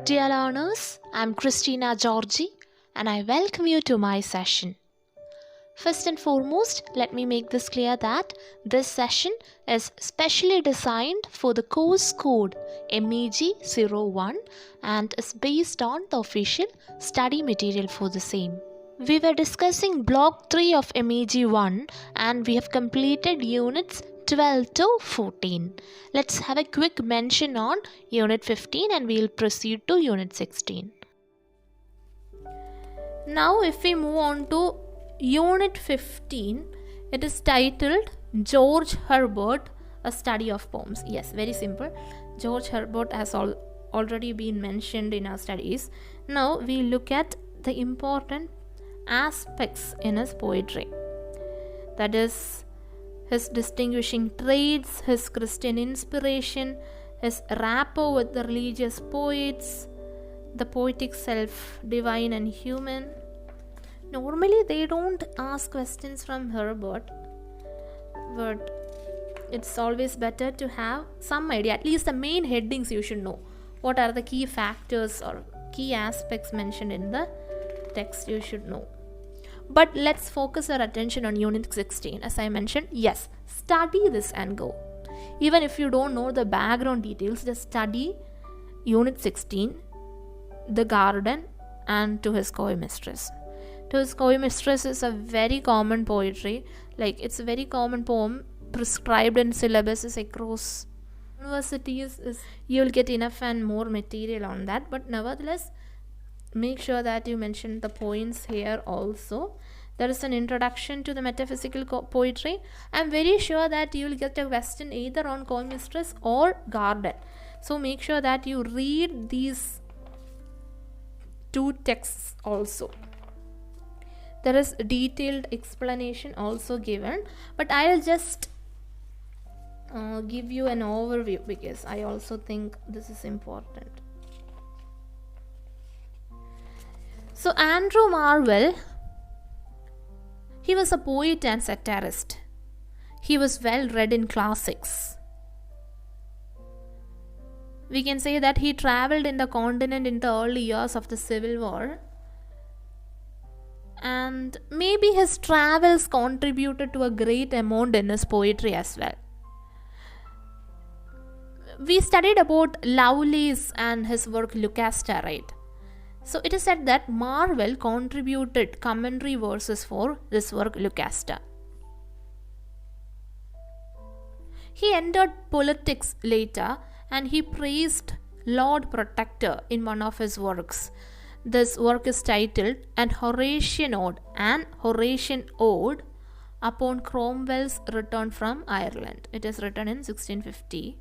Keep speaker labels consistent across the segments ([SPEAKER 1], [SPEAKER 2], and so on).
[SPEAKER 1] Dear learners, I'm Christina Georgy and I welcome you to my session. First and foremost, let me make this clear that this session is specially designed for the course code MEG-01 and is based on the official study material for the same. We were discussing block 3 of MEG-1 and we have completed units 12 to 14. Let's have a quick mention on unit 15 and we'll proceed to unit 16. Now if we move on to unit 15, it is titled George Herbert, a study of poems. Yes, very simple. George Herbert has already been mentioned in our studies. Now we look at the important aspects in his poetry. That is his distinguishing traits, his Christian inspiration, his rapport with the religious poets, the poetic self, divine and human. Normally they don't ask questions from Herbert, but it's always better to have some idea. At least the main headings you should know. What are the key factors or key aspects mentioned in the text you should know. But let's focus our attention on unit 16. As I mentioned, yes, study this and go. Even if you don't know the background details, just study unit 16, the garden and to his coy mistress. To his coy mistress is a very common poetry. Like it's a very common poem prescribed in syllabuses across universities. You'll get enough and more material on that. But nevertheless, make sure that you mention the points here also. There is an introduction to the metaphysical poetry. I'm very sure that you will get a question either on coy mistress or garden. So make sure that you read these two texts also. There is detailed explanation also given, but I'll just give you an overview because I also think this is important. So Andrew Marvell, he was a poet and satirist. He was well read in classics. We can say that he traveled in the continent in the early years of the Civil War. And maybe his travels contributed to a great amount in his poetry as well. We studied about Lovelace and his work Lucasta, right? So it is said that Marvell contributed commentary verses for this work Lucasta. He entered politics later and he praised Lord Protector in one of his works. This work is titled An Horatian Ode upon Cromwell's return from Ireland. It is written in 1650.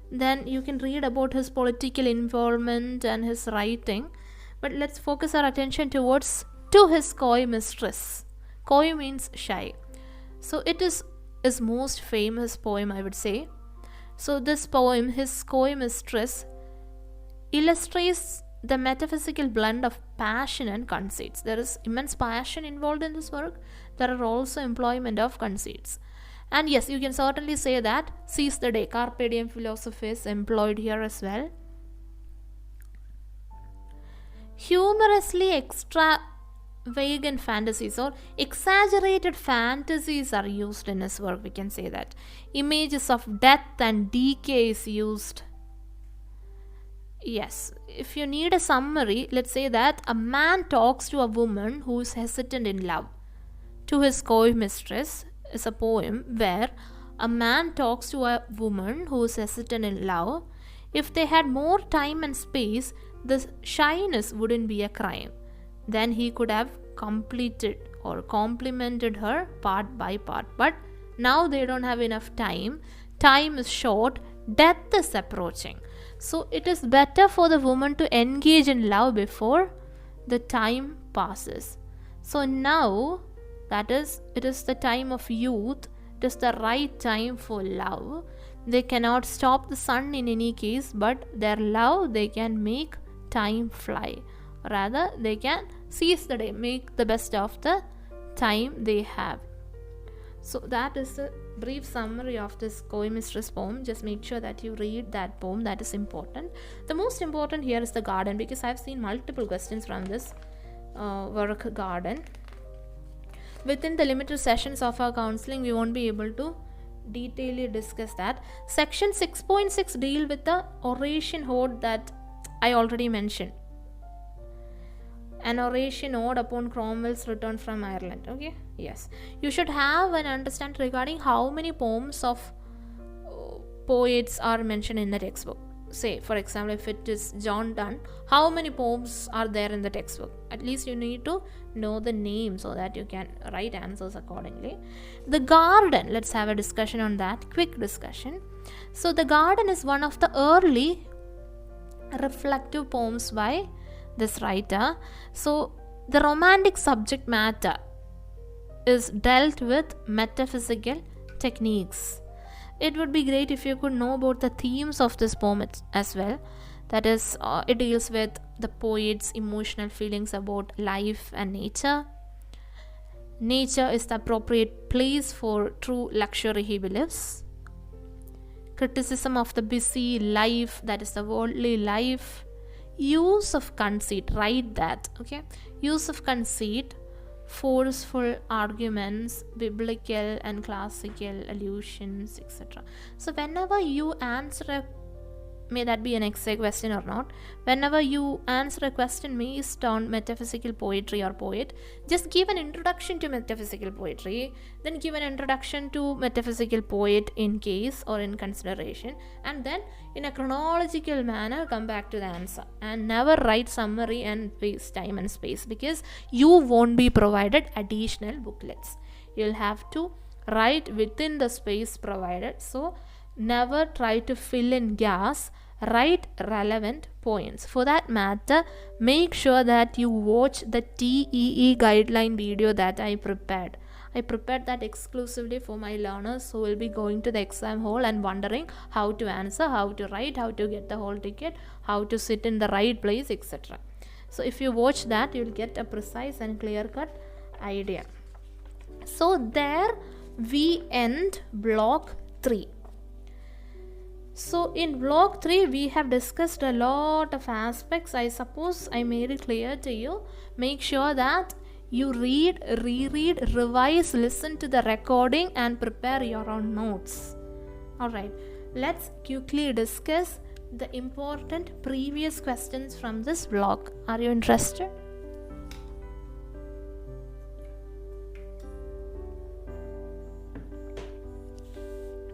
[SPEAKER 1] Then you can read about his political involvement and his writing. But let's focus our attention towards To His Coy Mistress. Coy means shy. So it is his most famous poem, I would say. So this poem, His Coy Mistress, illustrates the metaphysical blend of passion and conceits. There is immense passion involved in this work. There are also employment of conceits. And yes, you can certainly say that seize the day, carpe diem philosophy is employed here as well. Humorously extravagant fantasies or exaggerated fantasies are used in his work, we can say that. Images of death and decay is used. Yes, if you need a summary, let's say that a man talks to a woman who is hesitant in love. To His Coy Mistress is a poem where a man talks to a woman who is hesitant in love. If they had more time and space, the shyness wouldn't be a crime. Then he could have completed or complimented her part by part. But now they don't have enough time. Time is short. Death is approaching. So it is better for the woman to engage in love before the time passes. So now, that is, it is the time of youth. It is the right time for love. They cannot stop the sun in any case, but their love, they can make time fly. Rather, they can seize the day, make the best of the time they have. So that is the brief summary of this Mistress poem. Just make sure that you read that poem. That is important. The most important here is the garden, because I've seen multiple questions from this work, garden. Within the limited sessions of our counseling, we won't be able to detailedly discuss that. Section 6.6 deal with the oration ode that I already mentioned. An oration ode upon Cromwell's return from Ireland. Okay, yes, you should have an understanding regarding how many poems of poets are mentioned in the textbook. Say, for example, if it is John Donne, how many poems are there in the textbook? At least you need to know the name so that you can write answers accordingly. The garden, let's have a discussion on that, quick discussion. So the garden is one of the early reflective poems by this writer. So the romantic subject matter is dealt with metaphysical techniques. It would be great if you could know about the themes of this poem as well. That is, it deals with the poet's emotional feelings about life and nature. Nature is the appropriate place for true luxury, he believes. Criticism of the busy life, that is the worldly life. Use of conceit, write that, okay? Use of conceit, forceful arguments, biblical and classical allusions, etc. So whenever you answer may that be an essay question or not, whenever you answer a question based on metaphysical poetry or poet, just give an introduction to metaphysical poetry, then give an introduction to metaphysical poet in case or in consideration, and then in a chronological manner come back to the answer, and never write summary and waste time and space, because you won't be provided additional booklets. You'll have to write within the space provided. So never try to fill in gaps, write relevant points. For that matter, make sure that you watch the TEE guideline video that I prepared. I prepared that exclusively for my learners who will be going to the exam hall and wondering how to answer, how to write, how to get the hall ticket, how to sit in the right place, etc. So if you watch that, you will get a precise and clear-cut idea. So there we end block 3. So in block 3 we have discussed a lot of aspects. I suppose I made it clear to you. Make sure that you read, reread, revise, listen to the recording and prepare your own notes. Alright, let's quickly discuss the important previous questions from this block. Are you interested?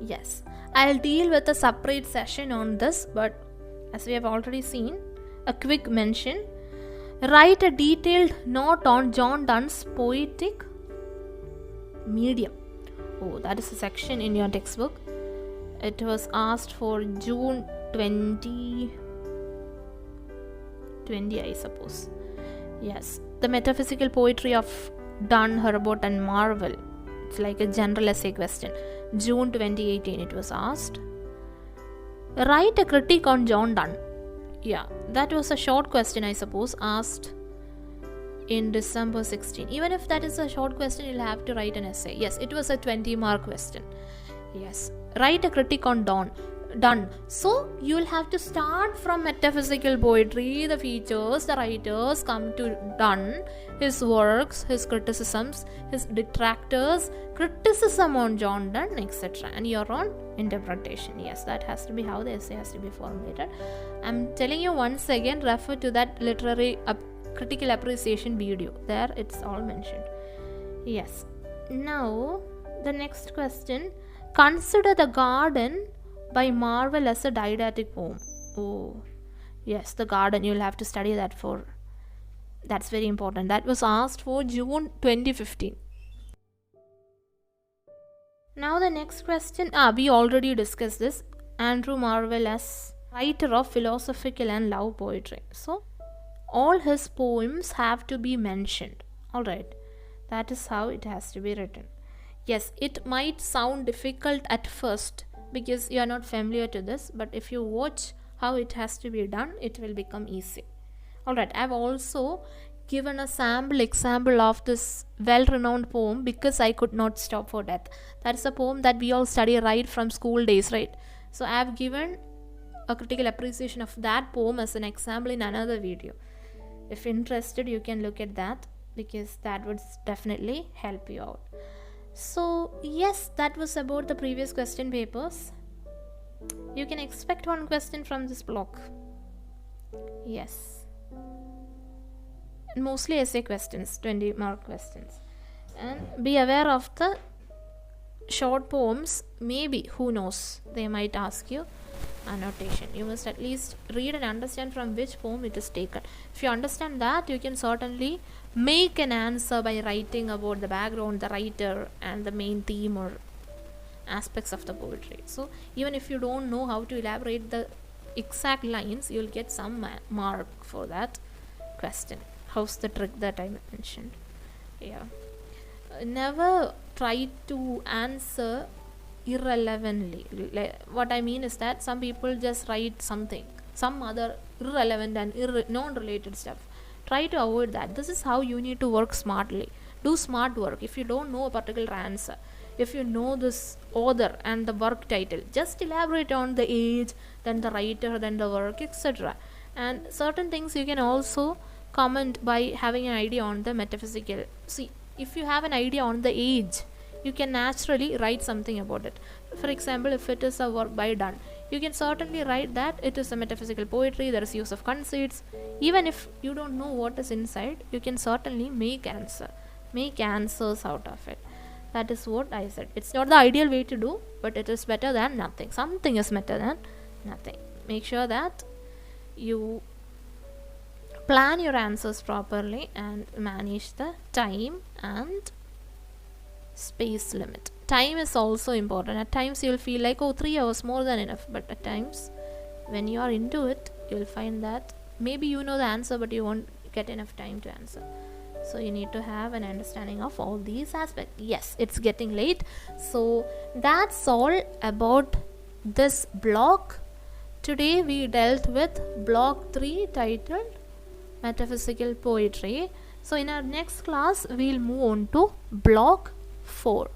[SPEAKER 1] Yes, I'll deal with a separate session on this, but as we have already seen, a quick mention. Write a detailed note on John Donne's poetic medium. Oh, that is a section in your textbook. It was asked for June 2020, I suppose. Yes, the metaphysical poetry of Donne, Herbert and Maevell. It's like a general essay question. June 2018 it was asked. Write a critique on John Donne. Yeah, that was a short question, I suppose, asked in December 16. Even if that is a short question, you'll have to write an essay. Yes, it was a 20-mark question. Yes, write a critique on Donne. So you'll have to start from metaphysical poetry, the features, the writers, come to Donne, his works, his criticisms, his detractors, criticism on John Donne, etc. and your own interpretation. Yes, that has to be how the essay has to be formulated. I'm telling you once again, refer to that literary critical appreciation video. There it's all mentioned. Yes. Now the next question. Consider the Garden by Maevell as a didactic poem. Oh, yes, the Garden. You'll have to study that for. That's very important. That was asked for June 2015. Now the next question. We already discussed this. Andrew Maevell as writer of philosophical and love poetry. So all his poems have to be mentioned. Alright. That is how it has to be written. Yes, it might sound difficult at first because you are not familiar to this, but if you watch how it has to be done, it will become easy. Alright, I have also given a sample example of this well-renowned poem, Because I Could Not Stop for Death. That's a poem that we all study right from school days, right? So I have given a critical appreciation of that poem as an example in another video. If interested, you can look at that, because that would definitely help you out. So yes, that was about the previous question papers. You can expect one question from this block. Yes, and mostly essay questions, 20 mark questions. And be aware of the short poems. Maybe, who knows, they might ask you annotation. You must at least read and understand from which poem it is taken. If you understand that, you can certainly make an answer by writing about the background, the writer, and the main theme or aspects of the poetry. So even if you don't know how to elaborate the exact lines, you'll get some mark for that question. How's the trick that I mentioned? Yeah, never try to answer irrelevantly. What I mean is that some people just write something, some other irrelevant and non-related stuff. Try to avoid that. This is how you need to work smartly. Do smart work. If you don't know a particular answer, if you know this author and the work title, just elaborate on the age, then the writer, then the work, etc. And certain things you can also comment by having an idea on the metaphysical. See, if you have an idea on the age, you can naturally write something about it. For example, if it is a work by Donne, you can certainly write that it is a metaphysical poetry, there is use of conceits. Even if you don't know what is inside, you can certainly make answers out of it. That is what I said. It's not the ideal way to do, but it is better than nothing. Something is better than nothing. Make sure that you plan your answers properly and manage the time and space limit. Time is also important. At times you'll feel like, oh, 3 hours more than enough, but at times when you are into it, you'll find that maybe you know the answer, but you won't get enough time to answer. So you need to have an understanding of all these aspects. Yes, it's getting late, so that's all about this block. Today we dealt with block 3 titled Metaphysical Poetry. So in our next class we'll move on to block 4.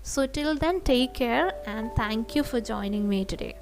[SPEAKER 1] So till then, take care and thank you for joining me today.